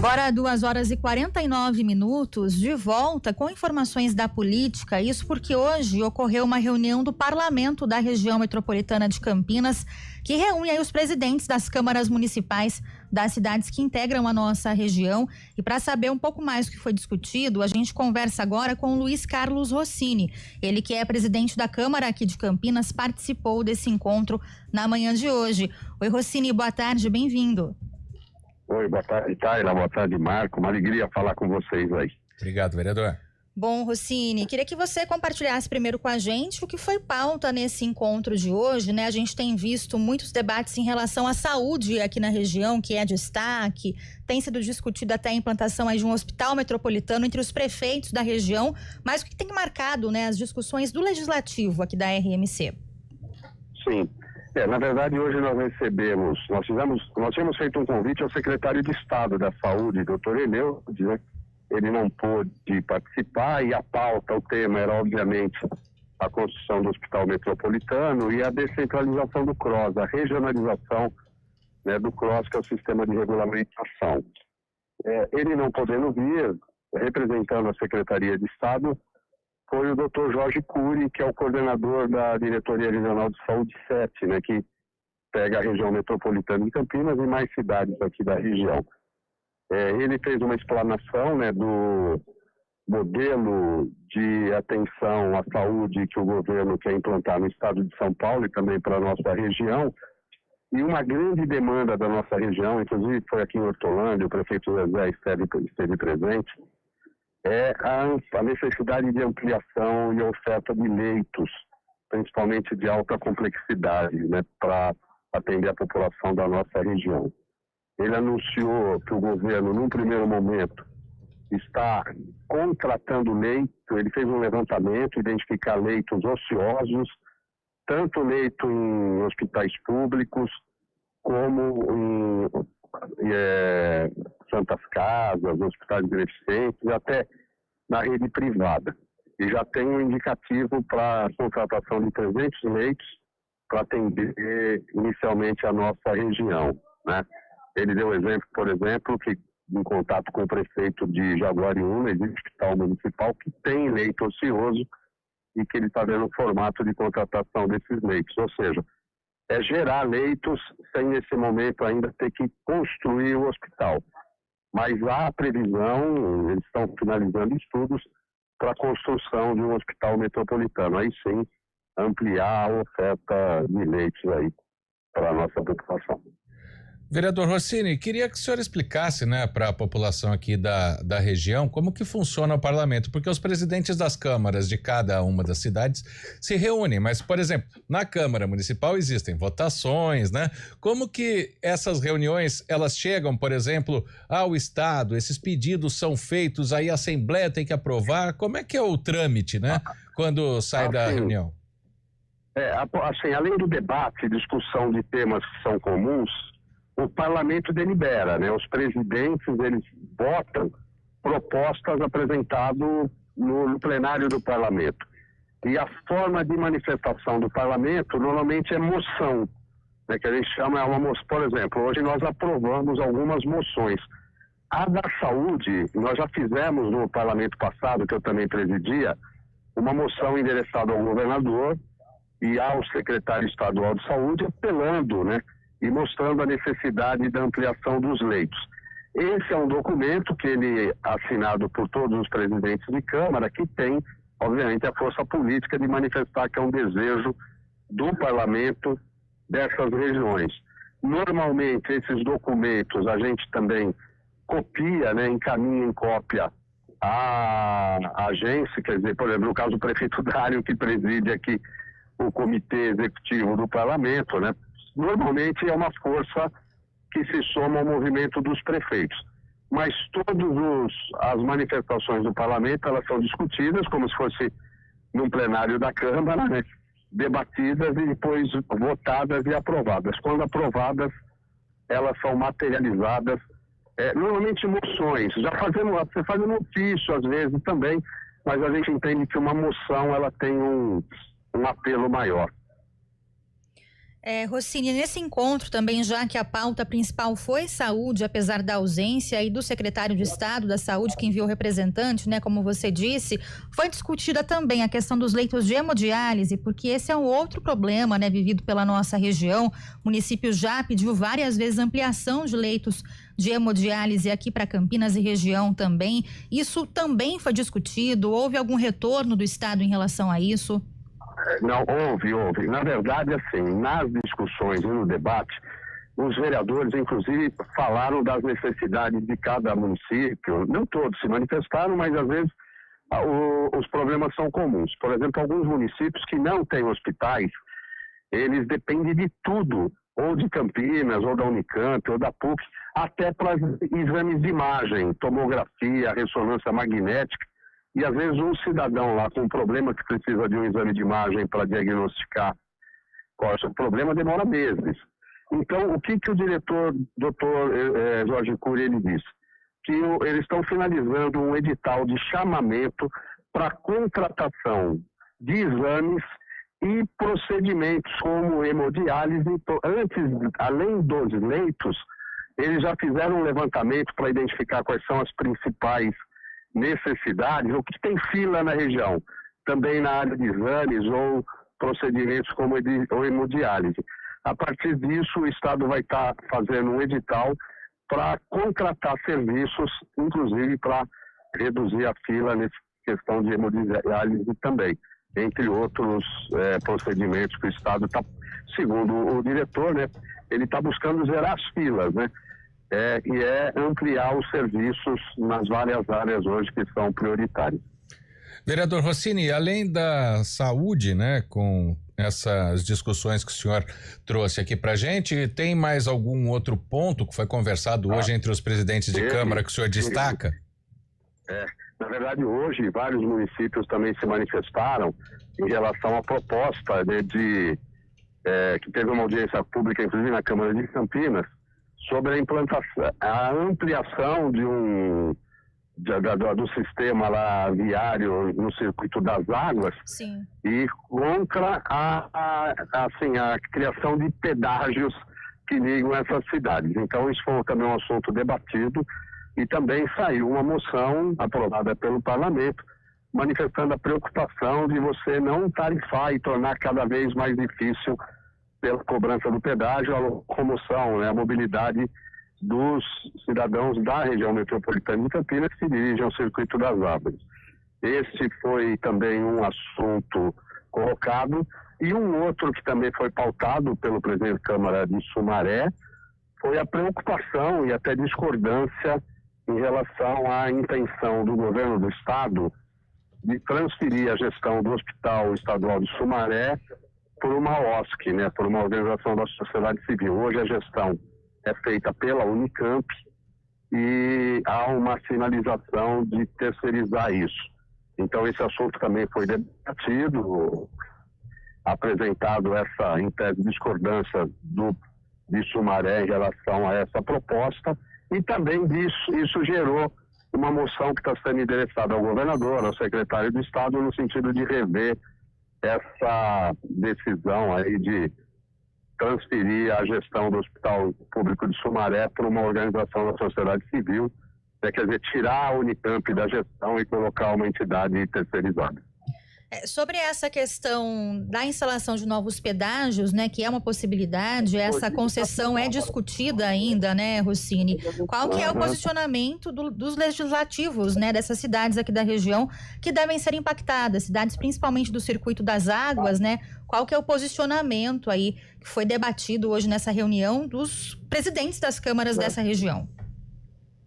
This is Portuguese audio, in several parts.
Agora 2h49, de volta com informações da política, isso porque hoje ocorreu uma reunião do Parlamento da região metropolitana de Campinas, que reúne aí os presidentes das câmaras municipais das cidades que integram a nossa região. E para saber um pouco mais o que foi discutido, a gente conversa agora com o Luiz Carlos Rossini. Ele, que é presidente da Câmara aqui de Campinas, participou desse encontro na manhã de hoje. Oi, Rossini, boa tarde, bem-vindo. Oi, boa tarde, Taila, boa tarde, Marco, uma alegria falar com vocês aí. Obrigado, vereador. Bom, Rossini, queria que você compartilhasse primeiro com a gente o que foi pauta nesse encontro de hoje, né? A gente tem visto muitos debates em relação à saúde aqui na região, que é destaque, tem sido discutido até a implantação aí de um hospital metropolitano entre os prefeitos da região, mas o que tem marcado, né, as discussões do legislativo aqui da RMC? Sim. Na verdade, hoje nós tínhamos feito um convite ao secretário de Estado da Saúde, doutor Eneude, né? Ele não pôde participar e a pauta, o tema era, obviamente, a construção do Hospital Metropolitano e a descentralização do CROSS, a regionalização, né, do CROSS, que é o Sistema de Regulamentação. Ele não podendo vir, representando a Secretaria de Estado, foi o Dr. Jorge Cury, que é o coordenador da Diretoria Regional de Saúde 7, né, que pega a região metropolitana de Campinas e mais cidades aqui da região. Ele fez uma explanação, né, do modelo de atenção à saúde que o governo quer implantar no estado de São Paulo e também para a nossa região. E uma grande demanda da nossa região, inclusive foi aqui em Hortolândia, o prefeito Zezé esteve presente, é a necessidade de ampliação e oferta de leitos, principalmente de alta complexidade, né, para atender a população da nossa região. Ele anunciou que o governo, num primeiro momento, está contratando leito, ele fez um levantamento, identificar leitos ociosos, tanto leito em hospitais públicos, como em santas casas, hospitais beneficentes, até na rede privada. E já tem um indicativo para a contratação de 300 leitos para atender inicialmente a nossa região, né? Ele deu exemplo, por exemplo, que em contato com o prefeito de Jaguariúna, existe um hospital municipal que tem leito ocioso e que ele está vendo o formato de contratação desses leitos, ou seja, é gerar leitos sem nesse momento ainda ter que construir o hospital. Mas há previsão, eles estão finalizando estudos para a construção de um hospital metropolitano. Aí sim, ampliar a oferta de leitos aí para a nossa população. Vereador Rossini, queria que o senhor explicasse, né, para a população aqui da região como que funciona o parlamento, porque os presidentes das câmaras de cada uma das cidades se reúnem, mas, por exemplo, na Câmara Municipal existem votações, né? Como que essas reuniões, elas chegam, por exemplo, ao Estado, esses pedidos são feitos, aí a Assembleia tem que aprovar, como é que é o trâmite, né, quando sai da reunião? Assim, além do debate e discussão de temas que são comuns, o parlamento delibera, né? Os presidentes, eles votam propostas apresentadas no plenário do parlamento. E a forma de manifestação do parlamento normalmente é moção, né? Que a gente chama uma moção. Por exemplo, hoje nós aprovamos algumas moções. A da saúde, nós já fizemos no parlamento passado, que eu também presidia, uma moção endereçada ao governador e ao secretário estadual de saúde, apelando, né, e mostrando a necessidade da ampliação dos leitos. Esse é um documento que ele é assinado por todos os presidentes de Câmara, que tem, obviamente, a força política de manifestar que é um desejo do parlamento dessas regiões. Normalmente, esses documentos a gente também copia, né, encaminha em cópia a agência, quer dizer, por exemplo, no caso do prefeito Dário, que preside aqui o comitê executivo do parlamento, né? Normalmente é uma força que se soma ao movimento dos prefeitos. Mas todas as manifestações do parlamento, elas são discutidas como se fosse num plenário da Câmara, né? Debatidas e depois votadas e aprovadas. Quando aprovadas, elas são materializadas, normalmente moções. Você faz um ofício às vezes também, mas a gente entende que uma moção ela tem um apelo maior. Rossini, nesse encontro também, já que a pauta principal foi saúde, apesar da ausência aí do secretário de Estado da Saúde, que enviou representante, né, como você disse, foi discutida também a questão dos leitos de hemodiálise, porque esse é um outro problema, né, vivido pela nossa região. O município já pediu várias vezes ampliação de leitos de hemodiálise aqui para Campinas e região também. Isso também foi discutido? Houve algum retorno do Estado em relação a isso? Não, houve. Na verdade, assim, nas discussões e no debate, os vereadores, inclusive, falaram das necessidades de cada município. Não todos se manifestaram, mas às vezes os problemas são comuns. Por exemplo, alguns municípios que não têm hospitais, eles dependem de tudo, ou de Campinas, ou da Unicamp, ou da PUC, até para exames de imagem, tomografia, ressonância magnética. E às vezes um cidadão lá com um problema que precisa de um exame de imagem para diagnosticar qual é o seu problema demora meses. Então, o que o diretor, doutor Jorge Cury, ele disse? Que eles estão finalizando um edital de chamamento para contratação de exames e procedimentos como hemodiálise. Antes, além dos leitos, eles já fizeram um levantamento para identificar quais são as principais necessidades, o que tem fila na região, também na área de exames ou procedimentos como hemodiálise. A partir disso, o Estado vai estar fazendo um edital para contratar serviços, inclusive para reduzir a fila nessa questão de hemodiálise também, entre outros procedimentos que o Estado está, segundo o diretor, né, ele está buscando zerar as filas, né? E ampliar os serviços nas várias áreas hoje que são prioritárias. Vereador Rossini, além da saúde, né, com essas discussões que o senhor trouxe aqui pra gente, tem mais algum outro ponto que foi conversado hoje entre os presidentes de Câmara que o senhor destaca? Na verdade, hoje, vários municípios também se manifestaram em relação à proposta que teve uma audiência pública, inclusive na Câmara de Campinas, sobre a ampliação do sistema lá viário no circuito das águas. Sim. E contra a criação de pedágios que ligam essas cidades. Então isso foi também um assunto debatido e também saiu uma moção aprovada pelo Parlamento manifestando a preocupação de você não tarifar e tornar cada vez mais difícil pela cobrança do pedágio, a locomoção, né, a mobilidade dos cidadãos da região metropolitana de Campinas que se dirigem ao circuito das árvores. Esse foi também um assunto colocado, e um outro que também foi pautado pelo presidente da Câmara de Sumaré foi a preocupação e até discordância em relação à intenção do governo do estado de transferir a gestão do Hospital Estadual de Sumaré por uma OSC, né, por uma organização da sociedade civil. Hoje a gestão é feita pela Unicamp e há uma sinalização de terceirizar isso. Então esse assunto também foi debatido, apresentado essa, em tese, discordância de Sumaré em relação a essa proposta, e também isso gerou uma moção que está sendo endereçada ao governador, ao secretário de Estado, no sentido de rever essa decisão aí de transferir a gestão do Hospital Público de Sumaré para uma organização da sociedade civil, quer dizer, tirar a Unicamp da gestão e colocar uma entidade terceirizada. Sobre essa questão da instalação de novos pedágios, né, que é uma possibilidade, essa concessão é discutida ainda, né, Rossini? Qual que é o posicionamento dos legislativos, né, dessas cidades aqui da região que devem ser impactadas, cidades principalmente do circuito das águas, né? Qual que é o posicionamento aí que foi debatido hoje nessa reunião dos presidentes das câmaras dessa região?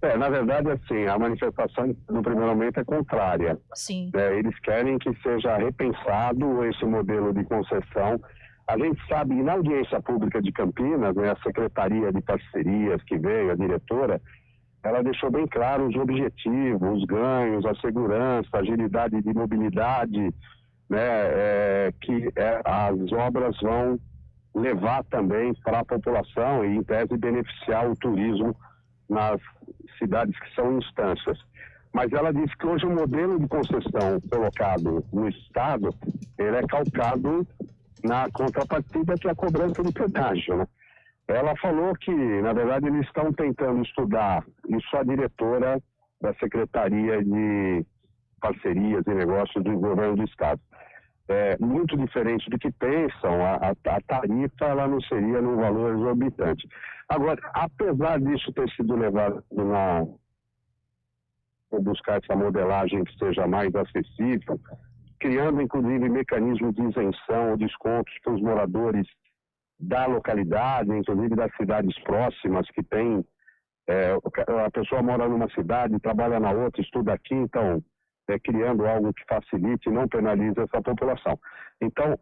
Na verdade, assim, a manifestação no primeiro momento é contrária. Sim. Eles querem que seja repensado esse modelo de concessão. A gente sabe, na audiência pública de Campinas, né, a Secretaria de Parcerias que veio, a diretora, ela deixou bem claro os objetivos, os ganhos, a segurança, a agilidade de mobilidade, né, que as obras vão levar também para a população e, em tese, beneficiar o turismo nas cidades que são instâncias. Mas ela disse que hoje o modelo de concessão colocado no Estado, ele é calcado na contrapartida, que é a cobrança de pedágio, né? Ela falou que, na verdade, eles estão tentando estudar, isso a diretora da Secretaria de Parcerias e Negócios do Governo do Estado. Muito diferente do que pensam, a tarifa ela não seria num valor exorbitante. Agora, apesar disso ter sido levado para buscar essa modelagem que seja mais acessível, criando inclusive mecanismos de isenção ou descontos para os moradores da localidade, inclusive das cidades próximas que tem, a pessoa mora numa cidade, trabalha na outra, estuda aqui, então criando algo que facilite e não penalize essa população. Então,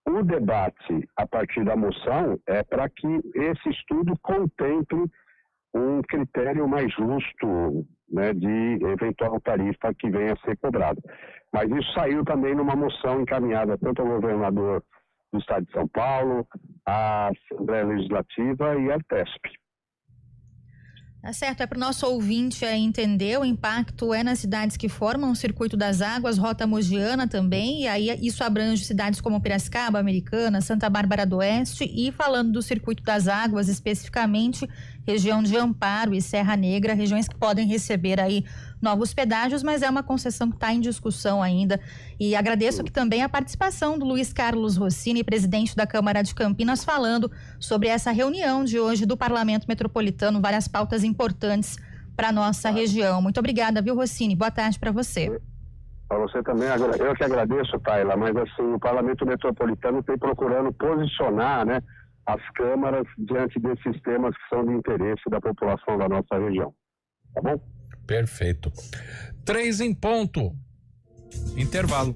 o debate a partir da moção é para que esse estudo contemple um critério mais justo, né, de eventual tarifa que venha a ser cobrada. Mas isso saiu também numa moção encaminhada tanto ao governador do Estado de São Paulo, à Assembleia Legislativa e à TESP. Tá certo, é para o nosso ouvinte entender, o impacto nas cidades que formam o Circuito das Águas, Rota Mogiana também, e aí isso abrange cidades como Piracicaba, Americana, Santa Bárbara do Oeste, e falando do Circuito das Águas especificamente, região de Amparo e Serra Negra, regiões que podem receber aí novos pedágios, mas é uma concessão que está em discussão ainda. E agradeço aqui também a participação do Luiz Carlos Rossini, presidente da Câmara de Campinas, falando sobre essa reunião de hoje do Parlamento Metropolitano, várias pautas importantes para a nossa região. Muito obrigada, viu, Rossini? Boa tarde para você. Para você também, eu que agradeço, Tayla, mas assim, o Parlamento Metropolitano tem procurando posicionar, né, as câmaras diante desses temas que são de interesse da população da nossa região. Tá bom? Perfeito. 3 em ponto. Intervalo.